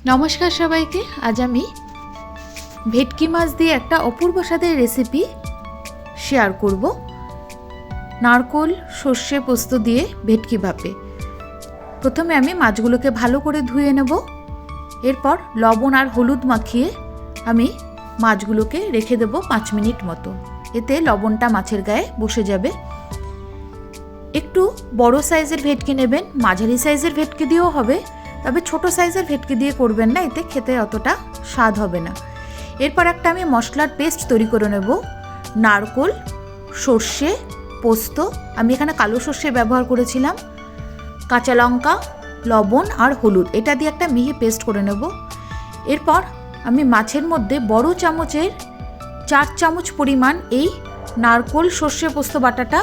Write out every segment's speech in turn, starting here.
নমস্কার সবাইকে। আজ আমি ভেটকি মাছ দিয়ে একটা অপূর্ব স্বাদের রেসিপি শেয়ার করব। নারকোল সর্ষে পোস্ত দিয়ে ভেটকি ভাপে। প্রথমে আমি মাছগুলোকে ভালো করে ধুয়ে নেব। এরপর লবণ আর হলুদ মাখিয়ে আমি মাছগুলোকে রেখে দেব 5 মিনিট মতো। এতে লবণটা মাছের গায়ে বসে যাবে। একটু বড় সাইজের ভেটকি নেবেন, মাঝারি সাইজের ভেটকি দিয়েও হবে, তবে ছোট সাইজের ভেটকি দিয়ে করবেন না, এতে খেতে অতটা স্বাদ হবে না। এরপর একটা আমি মশলার পেস্ট তৈরি করে নেব। নারকোল, সর্ষে, পোস্ত, আমি এখানে কালো সর্ষে ব্যবহার করেছিলাম, কাঁচা লঙ্কা, লবণ আর হলুদ, এটা দিয়ে একটা মিহি পেস্ট করে নেব। এরপর আমি মাছের মধ্যে বড় চামচের 4 চামচ পরিমাণ এই নারকোল সর্ষে পোস্ত বাটাটা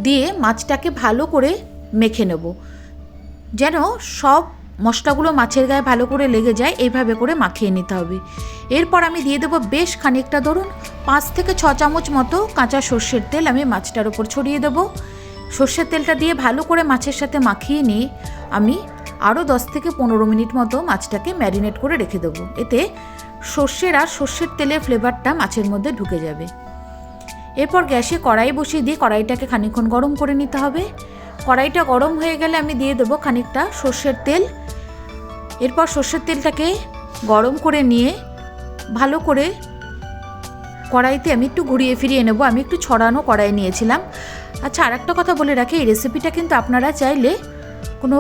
দিয়ে মাছটাকে ভালো করে মেখে নেব, যেন সব মশলাগুলো মাছের গায়ে ভালো করে লেগে যায়, এইভাবে করে মাখিয়ে নিতে হবে। এরপর আমি দিয়ে দেবো বেশ খানিকটা, ধরুন 5 থেকে 6 চামচ মতো কাঁচা সর্ষের তেল আমি মাছটার ওপর ছড়িয়ে দেবো। সর্ষের তেলটা দিয়ে ভালো করে মাছের সাথে মাখিয়ে নিয়ে আমি আরও 10 থেকে 15 মিনিট মতো মাছটাকে ম্যারিনেট করে রেখে দেবো। এতে সর্ষের আর সর্ষের তেলের ফ্লেভারটা মাছের মধ্যে ঢুকে যাবে। এরপর গ্যাসে কড়াই বসিয়ে দিয়ে কড়াইটাকে খানিকক্ষণ গরম করে নিতে হবে। কড়াইটা গরম হয়ে গেলে আমি দিয়ে দেবো খানিকটা সর্ষের তেল। এরপর সর্ষের তেলটাকে গরম করে নিয়ে ভালো করে কড়াইতে আমি একটু ঘুরিয়ে ফিরিয়ে নেব। আমি একটু ছড়ানো কড়াই নিয়েছিলাম। আচ্ছা, আর একটা কথা বলে রাখি, এই রেসিপিটা কিন্তু আপনারা চাইলে কোনো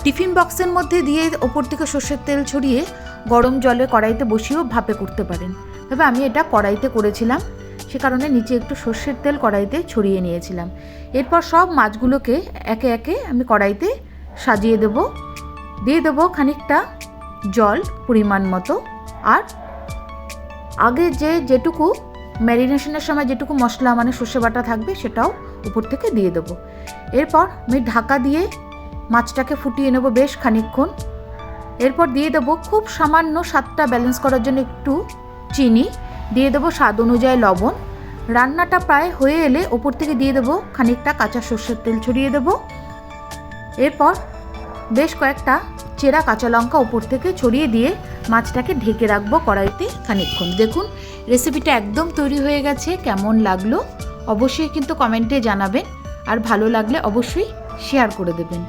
টিফিন বক্সের মধ্যে দিয়ে ওপর থেকে সর্ষের তেল ছড়িয়ে গরম জলে কড়াইতে বসিয়েও ভাপে করতে পারেন। তবে আমি এটা কড়াইতে করেছিলাম, সে কারণে নিচে একটু সর্ষের তেল কড়াইতে ছড়িয়ে নিয়েছিলাম। এরপর সব মাছগুলোকে একে একে আমি কড়াইতে সাজিয়ে দেব। দিয়ে দেবো খানিকটা জল পরিমাণ মতো, আর আগে যেটুকু ম্যারিনেশনের সময় যেটুকু মশলা মানে সর্ষে বাটা থাকবে সেটাও উপর থেকে দিয়ে দেবো। এরপর আমি ঢাকা দিয়ে মাছটাকে ফুটিয়ে নেব বেশ খানিকক্ষণ। এরপর দিয়ে দেবো খুব সামান্য স্বাদটা ব্যালেন্স করার জন্য একটু চিনি, দিয়ে দেবো স্বাদ অনুযায়ী লবণ। রান্নাটা প্রায় হয়ে এলে ওপর থেকে দিয়ে দেবো খানিকটা কাঁচা সর্ষের তেল ছড়িয়ে দেবো। এরপর বেশ কয়েকটা চেরা কাঁচা লঙ্কা ওপর থেকে ছড়িয়ে দিয়ে মাছটাকে ঢেকে রাখবো কড়াইতে খানিকক্ষণ। দেখুন রেসিপিটা একদম তৈরি হয়ে গেছে। কেমন লাগলো অবশ্যই কিন্তু কমেন্টে জানাবেন, আর ভালো লাগলে অবশ্যই শেয়ার করে দেবেন।